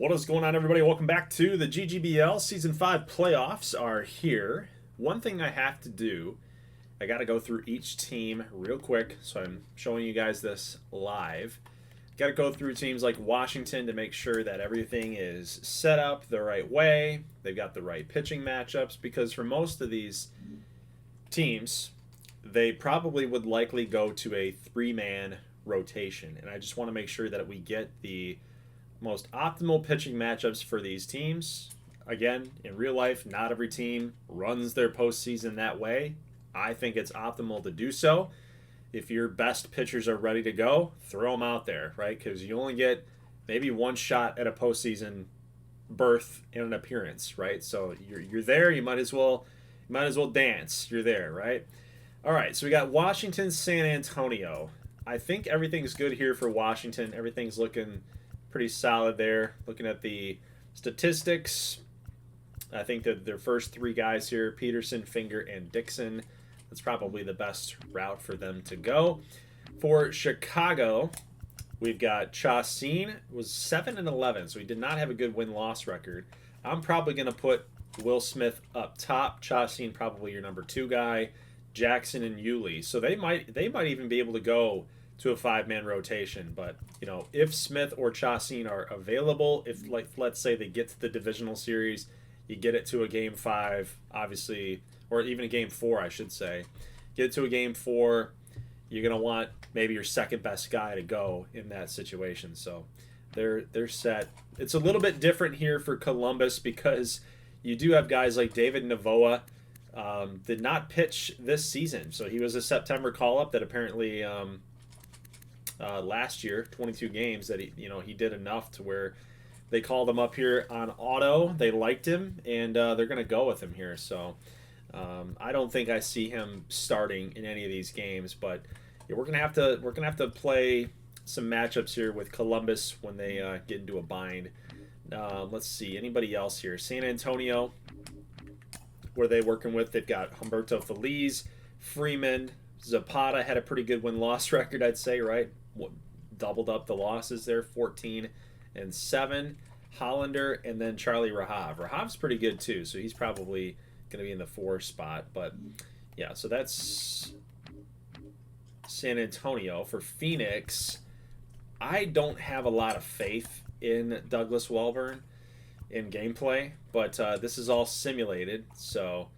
What is going on, everybody? Welcome back to the GGBL. Season 5 playoffs are here. One thing I have to do, I got to go through each team real quick, so I'm showing you guys this live. Got to go through teams like Washington to make sure that everything is set up the right way. They've got the right pitching matchups, because for most of these teams, they probably would likely go to a three-man rotation, and I just want to make sure that we get the most optimal pitching matchups for these teams. Again, in real life, not every team runs their postseason that way. I think it's optimal to do so. If your best pitchers are ready to go, throw them out there, right? Because you only get maybe one shot at a postseason berth in an appearance, right? So you're there. You might as well dance. You're there, right? All right. So we got Washington, San Antonio. I think everything's good here for Washington. Everything's looking pretty solid there. Looking at the statistics, I think that their first three guys here, Peterson, Finger, and Dixon, that's probably the best route for them to go. For Chicago, we've got Chacin, was 7-11, so he did not have a good win-loss record. I'm probably going to put Will Smith up top. Chacin probably your number 2 guy. Jackson and Yuli. So they might even be able to go to a 5-man rotation, but if Smith or Chacin are available, if let's say they get to the divisional series, you get it to a game 5, obviously, or even a game 4, I should say. Get it to a game 4, you're gonna want maybe your second best guy to go in that situation. So they're set. It's a little bit different here for Columbus because you do have guys like David Navoa. Did not pitch this season, so he was a September call-up that apparently last year, 22 games, that he did enough to where they called him up here on auto. They liked him, and they're going to go with him here. So I don't think I see him starting in any of these games, but we're gonna have to play some matchups here with Columbus when they get into a bind. Let's see, anybody else here? San Antonio, where they working with? They've got Humberto Feliz, Freeman, Zapata had a pretty good win-loss record, I'd say, right? Doubled up the losses there, 14-7. Hollander, and then Charlie Rahav. Rahav's pretty good too, so he's probably going to be in the 4 spot. But yeah, so that's San Antonio. For Phoenix, I don't have a lot of faith in Douglas Welburn in gameplay, but this is all simulated, so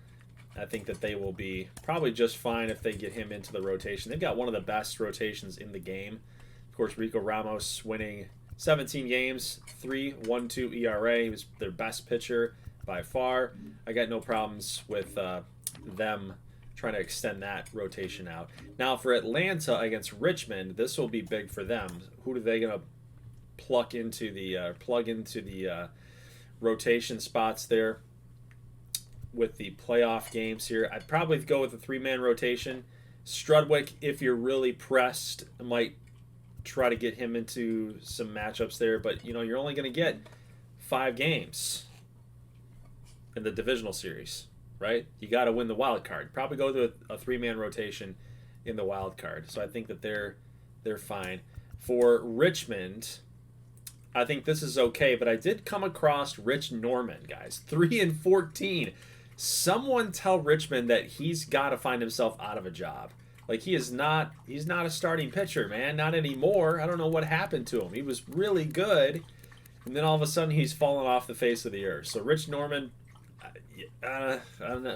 I think that they will be probably just fine if they get him into the rotation. They've got one of the best rotations in the game. Of course, Rico Ramos winning 17 games, 3.12 ERA. He was their best pitcher by far. I got no problems with them trying to extend that rotation out. Now for Atlanta against Richmond, this will be big for them. Who are they going to plug into the rotation spots there with the playoff games here? I'd probably go with a 3-man rotation. Strudwick, if you're really pressed, might try to get him into some matchups there, but you're only going to get 5 games in the divisional series, right? You got to win the wild card. Probably go to a 3-man rotation in the wild card. So I think that they're fine. For Richmond, I think this is okay, but I did come across Rich Norman, guys. 3-14. Someone tell Richmond that he's got to find himself out of a job. Like, he's not a starting pitcher, man. Not anymore. I don't know what happened to him. He was really good, and then all of a sudden he's fallen off the face of the earth. So Rich Norman, I'm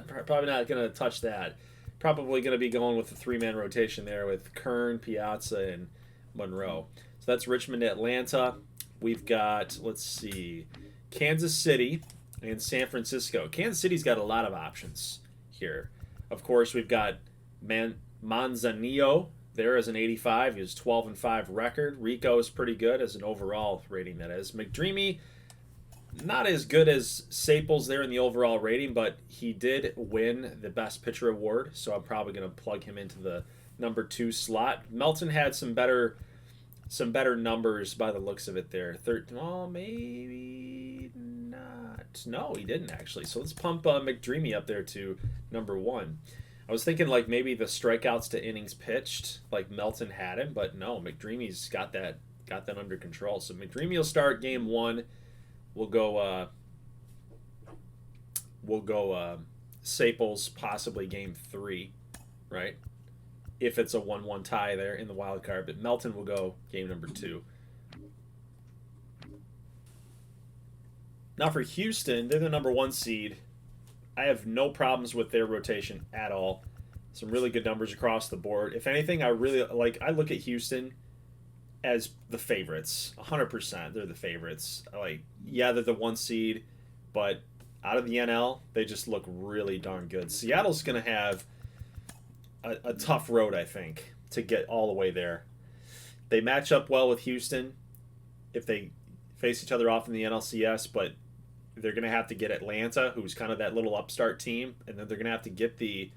probably not going to touch that. Probably going to be going with the 3-man rotation there with Kern, Piazza, and Monroe. So that's Richmond, Atlanta. We've got, let's see, Kansas City and San Francisco. Kansas City's got a lot of options here. Of course, we've got Manzanillo there as an 85. He has 12-5 record. Rico is pretty good as an overall rating, that is. McDreamy, not as good as Saples there in the overall rating, but he did win the Best Pitcher Award, so I'm probably going to plug him into the number 2 slot. Melton had some better numbers by the looks of it there. Maybe not. No, he didn't actually. So let's pump McDreamy up there to number 1. I was thinking like maybe the strikeouts to innings pitched, like Melton had him, but no, McDreamy's got that under control. So McDreamy will start game 1 we'll go. We'll go. Saples possibly game 3, right? If it's a 1-1 tie there in the wild card, but Melton will go game number 2. Now for Houston, they're the number 1 seed. I have no problems with their rotation at all. Some really good numbers across the board. If anything, I really like. I look at Houston as the favorites. 100%, they're the favorites. Yeah, they're the 1 seed, but out of the NL, they just look really darn good. Seattle's going to have a tough road, I think, to get all the way there. They match up well with Houston if they face each other off in the NLCS, but they're going to have to get Atlanta, who's kind of that little upstart team, and then they're going to have to get the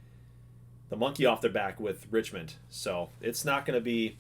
monkey off their back with Richmond. So it's not going to be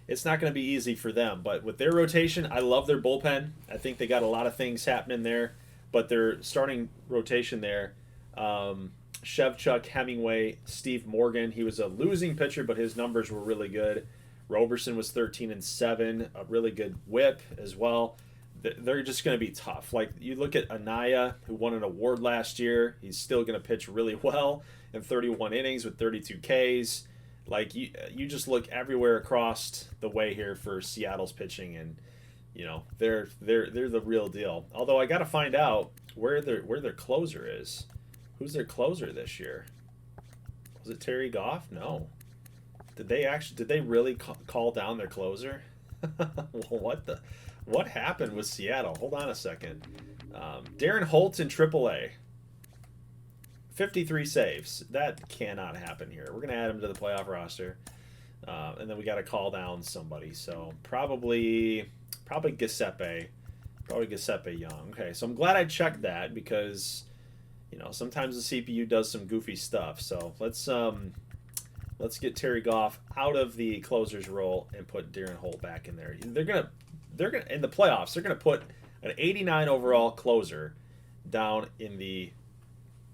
easy for them. But with their rotation, I love their bullpen. I think they got a lot of things happening there. But their starting rotation there, Shevchuk, Hemingway, Steve Morgan. He was a losing pitcher, but his numbers were really good. Roberson was 13-7, a really good whip as well. They're just going to be tough. Like, you look at Anaya, who won an award last year. He's still going to pitch really well in 31 innings with 32 Ks. Like, you just look everywhere across the way here for Seattle's pitching, and they're the real deal. Although I got to find out where their closer is. Who's their closer this year? Was it Terry Goff? No. Did they really call down their closer? Well, what happened with Seattle? Hold on a second. Darren Holt in AAA. 53 saves. That cannot happen here. We're going to add him to the playoff roster. And then we got to call down somebody. So probably Giuseppe. Probably Giuseppe Young. Okay, so I'm glad I checked that because, sometimes the CPU does some goofy stuff. So let's get Terry Goff out of the closer's role and put Darren Holt back in there. They're gonna in the playoffs. They're gonna put an 89 overall closer down in the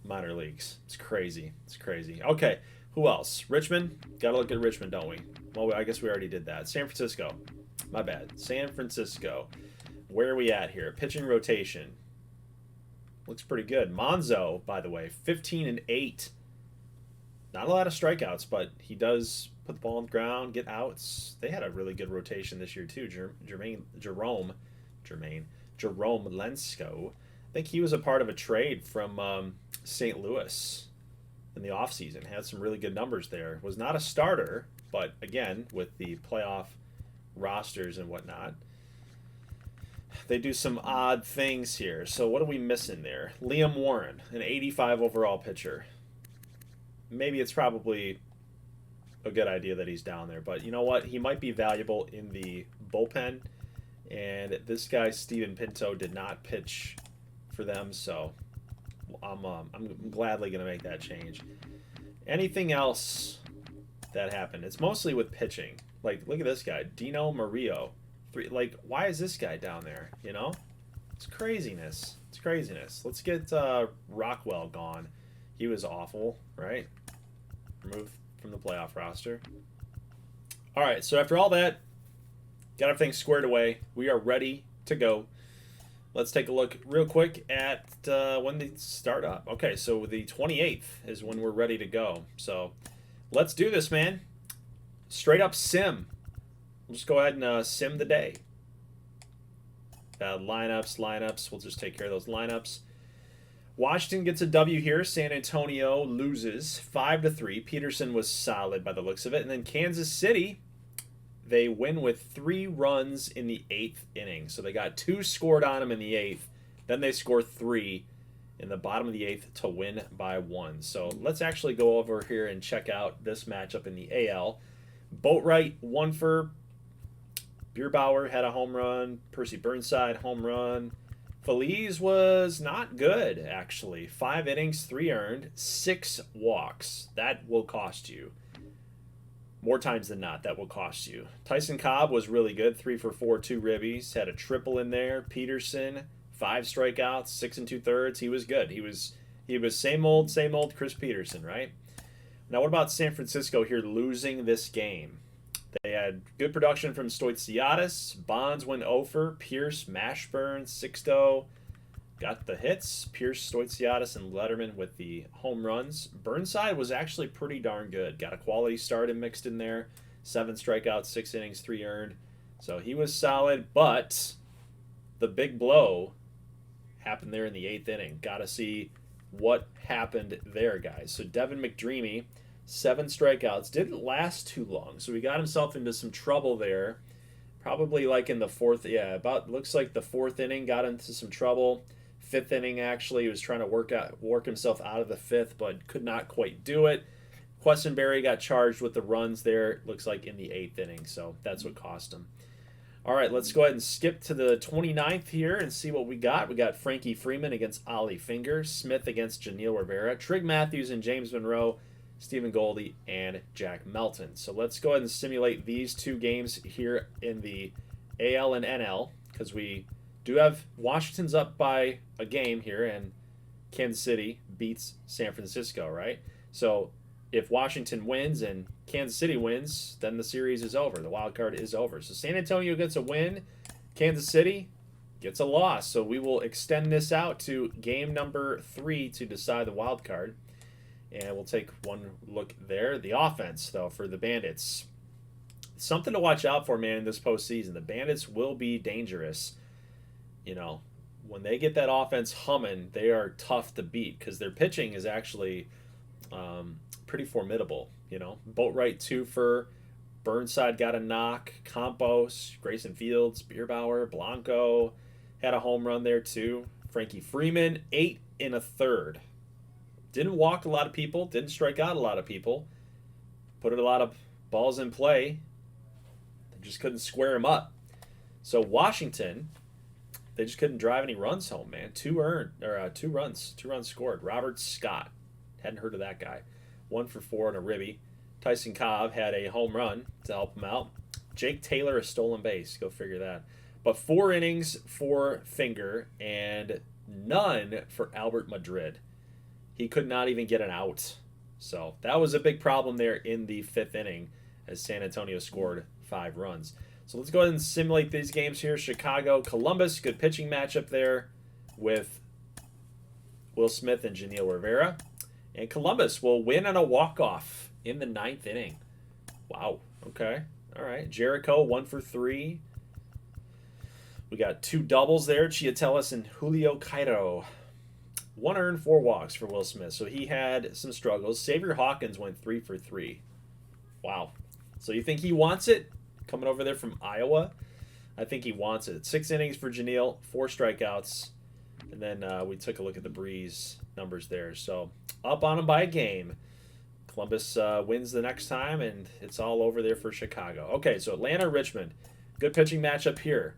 minor leagues. It's crazy. Okay, who else? Richmond. Got to look at Richmond, don't we? Well, I guess we already did that. San Francisco. My bad. San Francisco. Where are we at here? Pitching rotation. Looks pretty good. Monzo, by the way, 15-8. Not a lot of strikeouts, but he does put the ball on the ground, get outs. They had a really good rotation this year too. Jerome Lensko. I think he was a part of a trade from St. Louis in the offseason. Had some really good numbers there. Was not a starter, but again, with the playoff rosters and whatnot, they do some odd things here. So what are we missing there? Liam Warren, an 85 overall pitcher. Maybe it's probably a good idea that he's down there, but you know what? He might be valuable in the bullpen. And this guy, Steven Pinto, did not pitch for them, so I'm gladly going to make that change. Anything else that happened? It's mostly with pitching. Like, look at this guy, Dino Murillo. Why is this guy down there? It's craziness. Let's get Rockwell gone. He was awful, right? Removed from the playoff roster. All right, so after all that, got everything squared away. We are ready to go. Let's take a look real quick at when they start up. Okay, so the 28th is when we're ready to go. So let's do this, man. Straight up sim. We'll just go ahead and sim the day. Lineups. We'll just take care of those lineups. Washington gets a W here. San Antonio loses 5-3. Peterson was solid by the looks of it. And then Kansas City, they win with 3 runs in the 8th inning. So they got 2 scored on them in the 8th. Then they score 3 in the bottom of the 8th to win by 1. So let's actually go over here and check out this matchup in the AL. Boatwright, 1 for. Bierbauer had a home run. Percy Burnside, home run. Feliz was not good, actually. 5 innings, 3 earned, 6 walks. That will cost you. More times than not, that will cost you. Tyson Cobb was really good. 3 for 4, 2 ribbies. Had a triple in there. Peterson, 5 strikeouts, 6 2/3. He was good. He was same old Chris Peterson, right? Now, what about San Francisco here losing this game? They had good production from Stoitsiadis. Bonds went 0 for. Pierce, Mashburn, Sixto. got the hits. Pierce, Stoitsiadis, and Lederman with the home runs. Burnside was actually pretty darn good. Got a quality start and mixed in there. 7 strikeouts, 6 innings, 3 earned. So he was solid, but the big blow happened there in the 8th inning. Got to see what happened there, guys. So Devin McDreamy, 7 strikeouts. Didn't last too long, so he got himself into some trouble there. Probably like in the 4th, looks like the 4th inning got into some trouble. 5th inning, actually, he was trying to work himself out of the 5th, but could not quite do it. Questenberry got charged with the runs there, looks like in the 8th inning, so that's what cost him. All right, let's go ahead and skip to the 29th here and see what we got. We got Frankie Freeman against Ollie Finger, Smith against Janiel Rivera, Trig Matthews and James Monroe, Stephen Goldie, and Jack Melton. So let's go ahead and simulate these 2 games here in the AL and NL, because we do have Washington's up by a game here, and Kansas City beats San Francisco, right? So if Washington wins and Kansas City wins, then the series is over. The wild card is over. So San Antonio gets a win. Kansas City gets a loss. So we will extend this out to game number 3 to decide the wild card. And we'll take one look there. The offense, though, for the Bandits. Something to watch out for, man, in this postseason. The Bandits will be dangerous. You know, when they get that offense humming, they are tough to beat because their pitching is actually pretty formidable. You know, Boatwright 2 for, Burnside got a knock, Campos, Grayson Fields, Bierbauer, Blanco had a home run there too. Frankie Freeman, 8 1/3. Didn't walk a lot of people, didn't strike out a lot of people, put a lot of balls in play. They just couldn't square him up. So Washington, they just couldn't drive any runs home, man. 2 runs scored. Robert Scott, hadn't heard of that guy. 1 for 4 and a ribby. Tyson Cobb had a home run to help him out. Jake Taylor, a stolen base. Go figure that. But 4 innings for Finger and none for Albert Madrid. He could not even get an out. So that was a big problem there in the 5th inning as San Antonio scored 5 runs. So let's go ahead and simulate these games here. Chicago, Columbus, good pitching matchup there with Will Smith and Janiel Rivera. And Columbus will win on a walk-off in the 9th inning. Wow. Okay. All right. Jericho, 1 for 3. We got 2 doubles there. Chiatellis and Julio Cairo. 1 earned, 4 walks for Will Smith. So he had some struggles. Xavier Hawkins went 3 for 3. Wow. So you think he wants it? Coming over there from Iowa? I think he wants it. 6 innings for Janiel, 4 strikeouts. And then we took a look at the Breeze numbers there. So up on him by a game. Columbus wins the next time, and it's all over there for Chicago. Okay, so Atlanta, Richmond. Good pitching matchup here.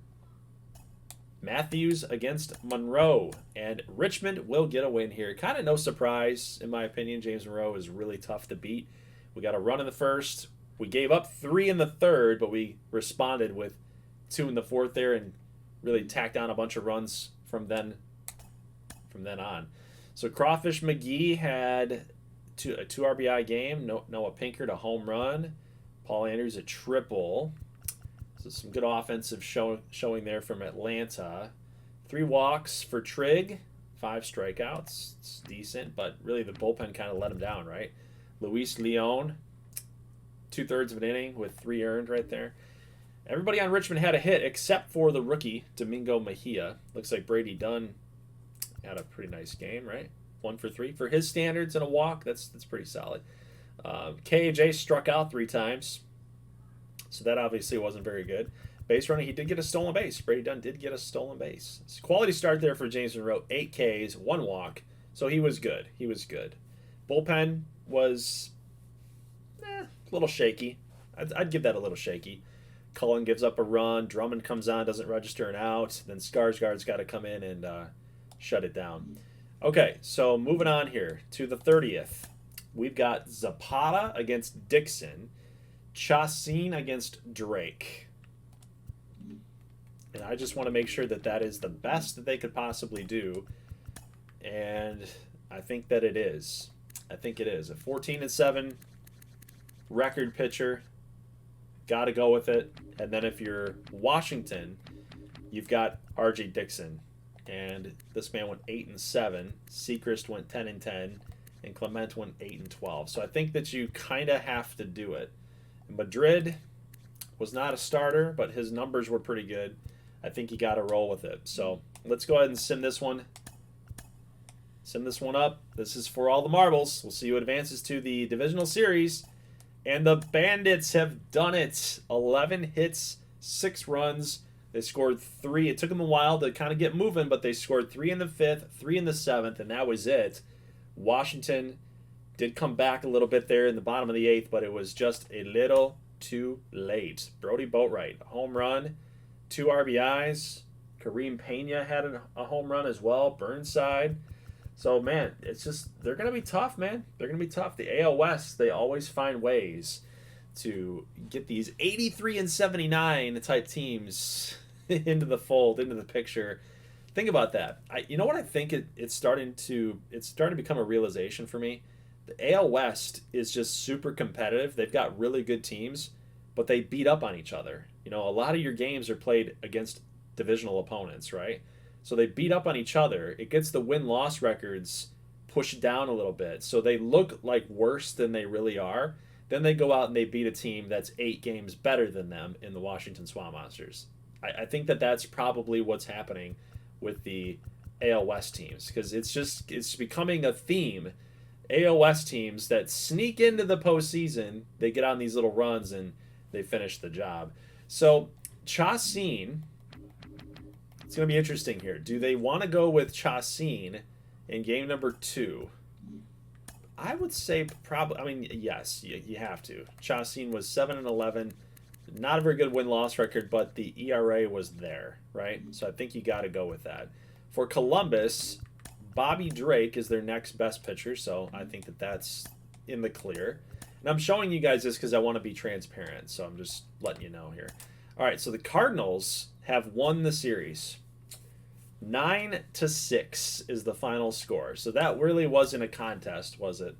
Matthews against Monroe, and Richmond will get a win here. Kind of no surprise, in my opinion. James Monroe is really tough to beat. We got a run in the 1st. We gave up 3 in the 3rd, but we responded with 2 in the 4th there and really tacked on a bunch of runs from then on. So Crawfish McGee had a 2 RBI game. Noah Pinkert a home run. Paul Andrews a triple. So some good offensive showing there from Atlanta. 3 walks for Trigg, 5 strikeouts. It's decent, but really the bullpen kind of let him down, right? Luis Leon, 2/3 of an inning with 3 earned right there. Everybody on Richmond had a hit except for the rookie, Domingo Mejia. Looks like Brady Dunn had a pretty nice game, right? 1 for 3. For his standards and a walk, that's pretty solid. KJ struck out 3 times. So that obviously wasn't very good. Base running, he did get a stolen base. Brady Dunn did get a stolen base. It's a quality start there for James Monroe. 8 Ks, 1 walk. So he was good. He was good. Bullpen was a little shaky. I'd give that a little shaky. Cullen gives up a run. Drummond comes on, doesn't register an out. Then Skarsgård's got to come in and shut it down. Okay, so moving on here to the 30th. We've got Zapata against Dixon. Chacin against Drake. And I just want to make sure that that is the best that they could possibly do. And I think that it is. I think it is. A 14-7 record pitcher. Got to go with it. And then if you're Washington, you've got R.J. Dixon And this man went 8-7. Sechrist went 10-10, and Clement went 8-12. So I think that you kind of have to do it. Madrid was not a starter, but his numbers were pretty good. I think you got to roll with it. So let's go ahead and sim this one. Sim this one up. This is for all the marbles. We'll see who advances to the divisional series. And the Bandits have done it. 11 hits, 6 runs. They scored 3. It took them a while to kind of get moving, but they scored 3 in the 5th, 3 in the 7th, and that was it. Washington did come back a little bit there in the bottom of the 8th, but it was just a little too late. Brody Boatwright, a home run, 2 RBIs. Kareem Pena had a home run as well. Burnside. So, man, it's just, they're going to be tough, man. They're going to be tough. The AL West, they always find ways to get these 83-79 type teams into the fold, into the picture. Think about that. You know what I think it's starting to become a realization for me? The AL West is just super competitive. They've got really good teams, but they beat up on each other. You know, a lot of your games are played against divisional opponents, right? So they beat up on each other. It gets the win-loss records pushed down a little bit. So they look like worse than they really are. Then they go out and they beat a team that's 8 games better than them in the Washington Swamp Monsters. I think that's probably what's happening with the AL West teams, because it's becoming a theme. AL West teams that sneak into the postseason, they get on these little runs and they finish the job. So Chacin, it's going to be interesting here. Do they want to go with Chacin in game number 2? I would say probably. I mean, yes, you have to. Chacin was 7-11, not a very good win-loss record, but the ERA was there, right? So I think you got to go with that. For Columbus, Bobby Drake is their next best pitcher, so I think that's in the clear. And I'm showing you guys this because I want to be transparent, so I'm just letting you know here. All right, so the Cardinals have won the series. 9-6 is the final score. So that really wasn't a contest, was it?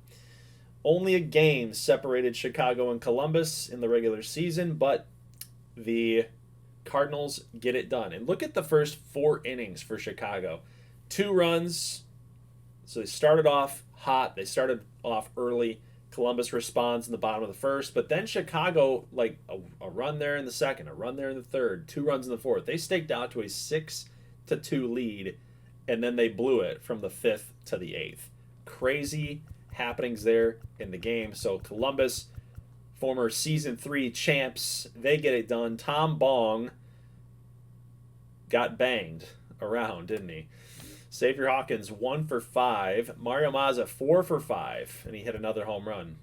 Only a game separated Chicago and Columbus in the regular season, but the Cardinals get it done. And look at the first 4 innings for Chicago. 2 runs. So they started off hot. They started off early. Columbus responds in the bottom of the first, but then Chicago, like a run there in the second, a run there in the third, 2 runs in the fourth. They staked out to a 6-2 lead, and then they blew it from the 5th to the 8th. Crazy happenings there in the game. So Columbus, former season 3 champs, they get it done. Tom Bong got banged around, didn't he? Xavier Hawkins 1 for 5. Mario Mazza 4 for 5, and he hit another home run.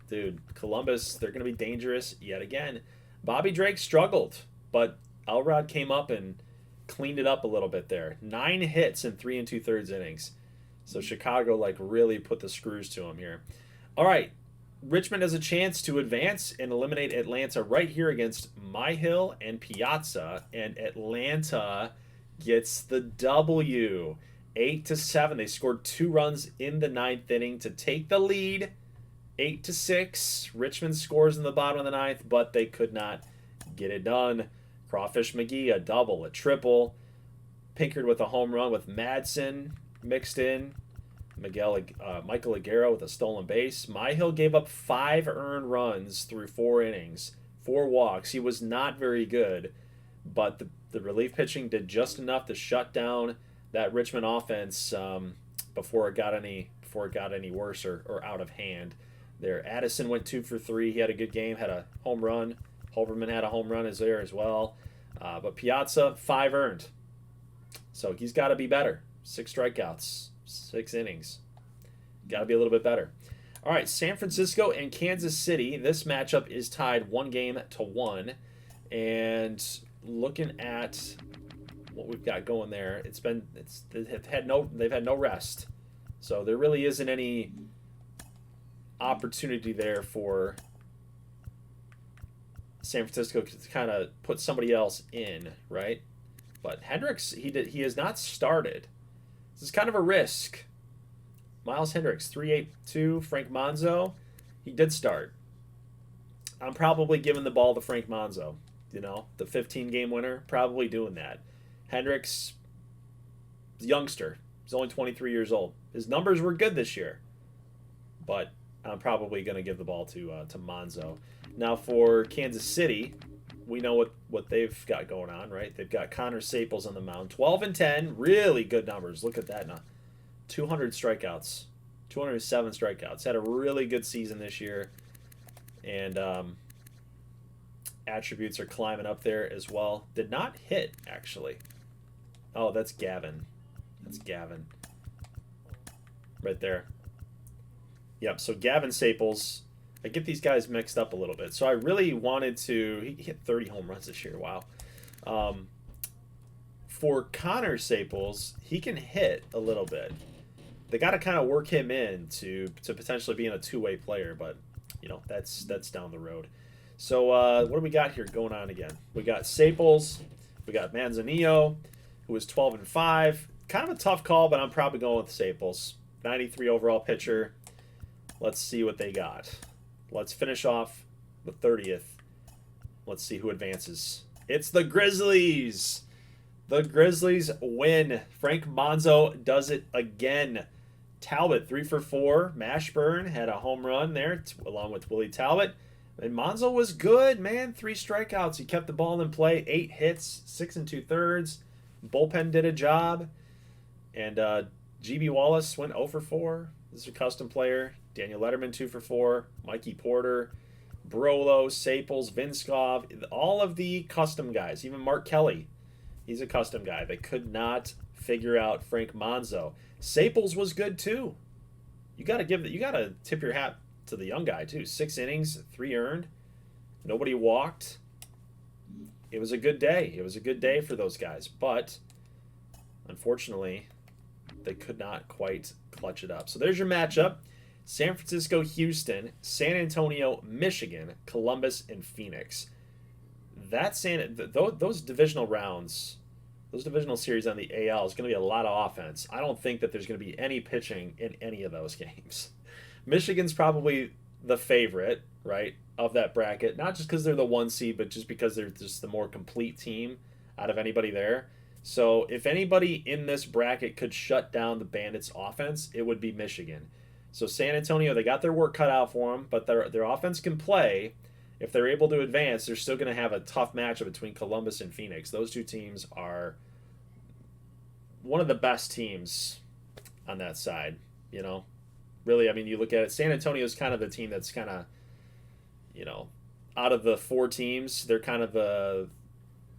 Dude, Columbus, they're going to be dangerous yet again. Bobby Drake struggled, but Elrod came up and cleaned it up a little bit there. 9 hits in 3 2/3 innings. So Chicago really put the screws to him here. All right, Richmond has a chance to advance and eliminate Atlanta right here against Myhill and Piazza, and Atlanta gets the W. 8-7. They scored 2 runs in the 9th inning to take the lead. 8-6. Richmond scores in the bottom of the 9th, but they could not get it done. Crawfish McGee, a double, a triple. Pinkard with a home run with Madsen mixed in. Michael Aguero with a stolen base. Myhill gave up 5 earned runs through 4 innings, 4 walks. He was not very good, but the relief pitching did just enough to shut down that Richmond offense before it got any worse or out of hand. There, Addison went 2 for 3. He had a good game, had a home run. Holberman had a home run there as well. But Piazza 5 earned, so he's got to be better. 6 strikeouts, 6 innings. Got to be a little bit better. All right, San Francisco and Kansas City. This matchup is tied 1-1, and looking at what we've got going there, they've had no rest, so there really isn't any opportunity there for San Francisco to kind of put somebody else in, right? But Hendricks, he has not started. This is kind of a risk. Miles Hendricks, 3.82. Frank Monzo, he did start. I'm probably giving the ball to Frank Monzo. The 15-game winner, probably doing that. Hendricks, youngster. He's only 23 years old. His numbers were good this year, but I'm probably going to give the ball to Monzo. Now for Kansas City, we know what they've got going on, right? They've got Connor Saples on the mound. 12-10, really good numbers. Look at that now. 200 strikeouts, 207 strikeouts. Had a really good season this year, and attributes are climbing up there as well. Did not hit, actually. Oh, that's Gavin. That's Gavin. Right there. Yep, so Gavin Saples. I get these guys mixed up a little bit. So I really wanted to... He hit 30 home runs this year. Wow. For Connor Saples, he can hit a little bit. They got to kind of work him in to potentially being a two-way player, but, you know, that's down the road. So what do we got here going on again? We got Saples. We got Manzanillo, who is 12-5. Kind of a tough call, but I'm probably going with Saples. 93 overall pitcher. Let's see what they got. Let's finish off the 30th. Let's see who advances. It's the Grizzlies. The Grizzlies win. Frank Monzo does it again. Talbot 3 for 4. Mashburn had a home run there along with Willie Talbot. And Monzo was good, man. 3 strikeouts. He kept the ball in play. 8 hits, 6 2/3. Bullpen did a job. And GB Wallace went 0 for 4. This is a custom player. Daniel Lederman 2 for 4. Mikey Porter, Brolo, Saples, Vinskov, all of the custom guys. Even Mark Kelly, he's a custom guy. They could not figure out Frank Monzo. Saples was good too. You got to tip your hat to the young guy too. 6 innings, 3 earned. Nobody walked. It was a good day. It was a good day for those guys, but unfortunately, they could not quite clutch it up. So there's your matchup. San Francisco, Houston, San Antonio, Michigan, Columbus, and Phoenix. Those divisional rounds, those divisional series on the AL is going to be a lot of offense. I don't think that there's going to be any pitching in any of those games. Michigan's probably the favorite, right, of that bracket. Not just because they're the 1 seed, but just because they're just the more complete team out of anybody there. So if anybody in this bracket could shut down the Bandits' offense, it would be Michigan. So San Antonio, they got their work cut out for them, but their offense can play. If they're able to advance, they're still going to have a tough matchup between Columbus and Phoenix. Those two teams are one of the best teams on that side, you know. Really, I mean, you look at it, San Antonio's kind of the team that's kind of, you know, out of the 4 teams, they're kind of the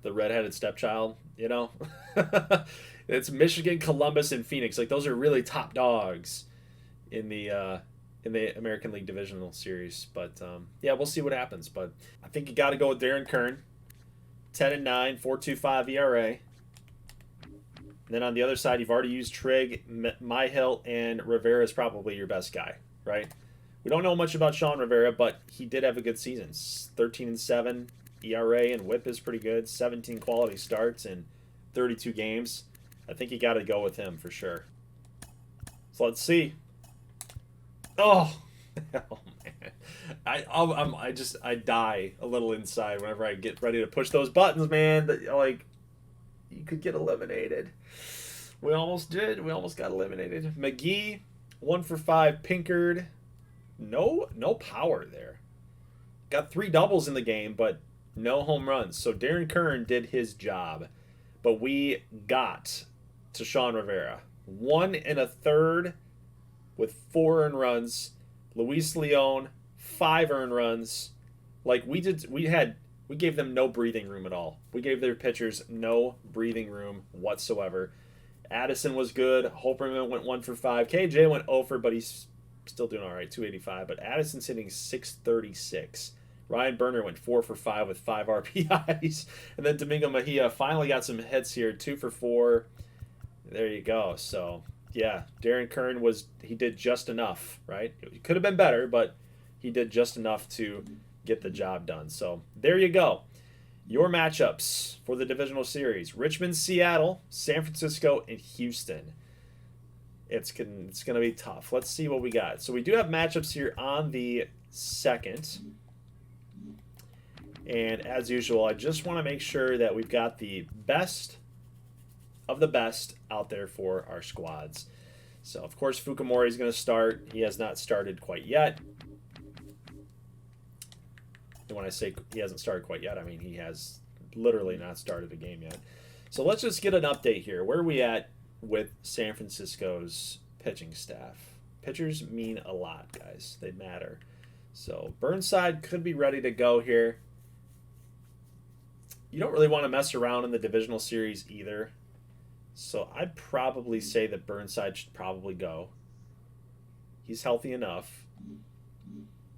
redheaded stepchild, you know. It's Michigan, Columbus, and Phoenix. Like, those are really top dogs in the American League Divisional Series. But yeah, we'll see what happens. But I think you got to go with Darren Kern, 10-9, 4.25 ERA. And then on the other side, you've already used Trigg, Myhill, and Rivera is probably your best guy, right? We don't know much about Sean Rivera, but he did have a good season. 13-7 ERA, and WHIP is pretty good. 17 quality starts in 32 games. I think you got to go with him for sure. So let's see. Oh, oh man, I die a little inside whenever I get ready to push those buttons, man. Like, you could get eliminated. We almost did. We almost got eliminated. McGee, 1 for 5. Pinkard, no power there. Got 3 doubles in the game, but no home runs. So Darren Kern did his job, but we got to Sean Rivera. 1 1/3 with 4 earned runs. Luis Leon, 5 earned runs. Like, we gave them no breathing room at all. We gave their pitchers no breathing room whatsoever. Addison was good. Holperman went 1 for 5. KJ went 0 for, but he's still doing all right, 285. But Addison's hitting 636. Ryan Berger went 4 for 5 with 5 RBIs. And then Domingo Mejia finally got some hits here, 2 for 4. There you go. So, yeah, Darren Kern he did just enough, right? It could have been better, but he did just enough to get the job done. So, there you go. Your matchups for the divisional series: Richmond, Seattle, San Francisco, and Houston. It's going to be tough. Let's see what we got. So we do have matchups here on the 2nd. And as usual, I just want to make sure that we've got the best of the best out there for our squads. So, of course, Fukumori is going to start. He has not started quite yet. And when I say he hasn't started quite yet, I mean he has literally not started a game yet. So let's just get an update here. Where are we at with San Francisco's pitching staff? Pitchers mean a lot, guys. They matter. So Burnside could be ready to go here. You don't really want to mess around in the divisional series either. So I'd probably say that Burnside should probably go. He's healthy enough.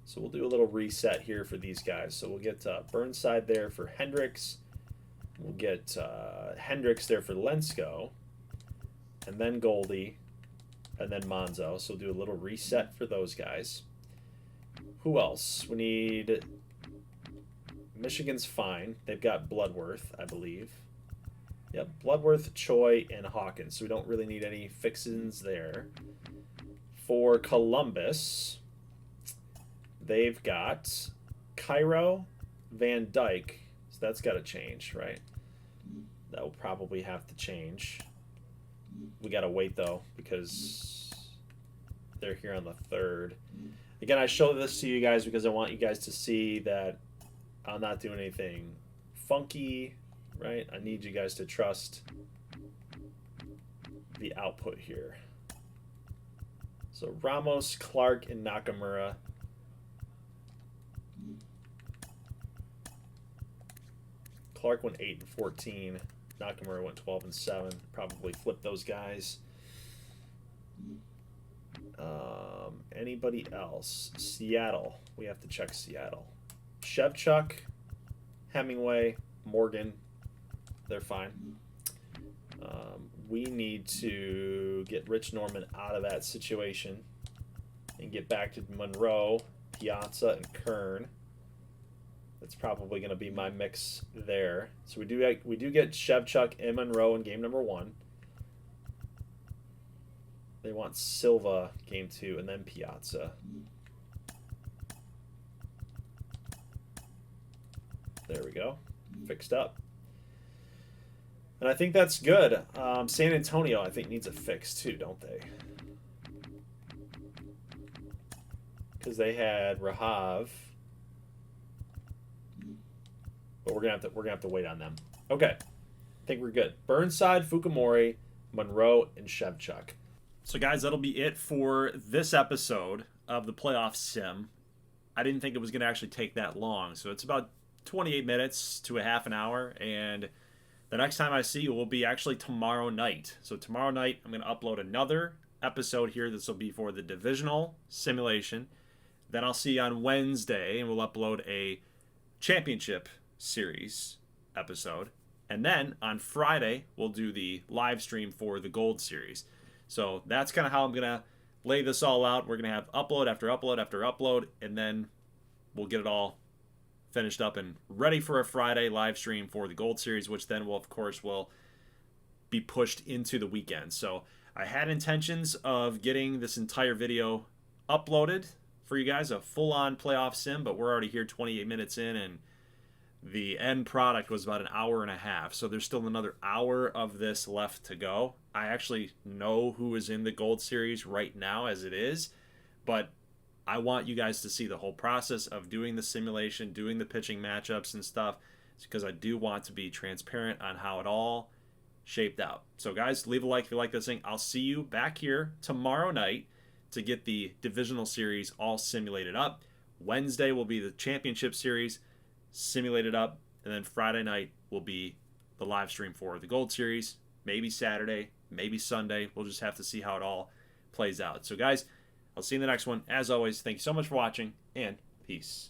So we'll do a little reset here for these guys. So we'll get Burnside there for Hendricks. We'll get Hendricks there for Lensko. And then Goldie. And then Monzo. So we'll do a little reset for those guys. Who else? We need... Michigan's fine. They've got Bloodworth, I believe. Yep, Bloodworth, Choi, and Hawkins. So we don't really need any fixins there. For Columbus, they've got Cairo, Van Dyke. So that's got to change, right? That will probably have to change. We got to wait, though, because they're here on the 3rd. Again, I show this to you guys because I want you guys to see that I'm not doing anything funky, right? I need you guys to trust the output here. So Ramos, Clark, and Nakamura. Clark went 8 and 14. Nakamura went 12 and 7. Probably flip those guys. Anybody else? Seattle. We have to check Seattle. Shevchuk, Hemingway, Morgan. They're fine. We need to get Rich Norman out of that situation and get back to Monroe, Piazza, and Kern. That's probably going to be my mix there. So we do get Shevchuk and Monroe in game number 1. They want Silva game 2 and then Piazza. There we go. Fixed up. And I think that's good. San Antonio, I think, needs a fix too, don't they? Because they had Rahav. But we're gonna have to wait on them. Okay. I think we're good. Burnside, Fukumori, Monroe, and Shevchuk. So guys, that'll be it for this episode of the Playoff Sim. I didn't think it was gonna actually take that long. So it's about 28 minutes to a half an hour, and the next time I see you will be actually tomorrow night. So tomorrow night I'm going to upload another episode here. This will be for the divisional simulation. Then I'll see you on Wednesday, and we'll upload a championship series episode. And then on Friday we'll do the live stream for the gold series. So that's kind of how I'm going to lay this all out. We're going to have upload after upload after upload, and then we'll get it all finished up and ready for a Friday live stream for the Gold Series, which then will, of course, will be pushed into the weekend. So I had intentions of getting this entire video uploaded for you guys, a full-on playoff sim, but we're already here 28 minutes in, and the end product was about an hour and a half. So there's still another hour of this left to go. I actually know who is in the Gold Series right now as it is, but I want you guys to see the whole process of doing the simulation, doing the pitching matchups and stuff, because I do want to be transparent on how it all shaped out. So guys, leave a like if you like this thing. I'll see you back here tomorrow night to get the divisional series all simulated up. Wednesday will be the championship series simulated up, and then Friday night will be the live stream for the Gold Series. Maybe Saturday, maybe Sunday. We'll just have to see how it all plays out. So guys, I'll see you in the next one. As always, thank you so much for watching, and peace.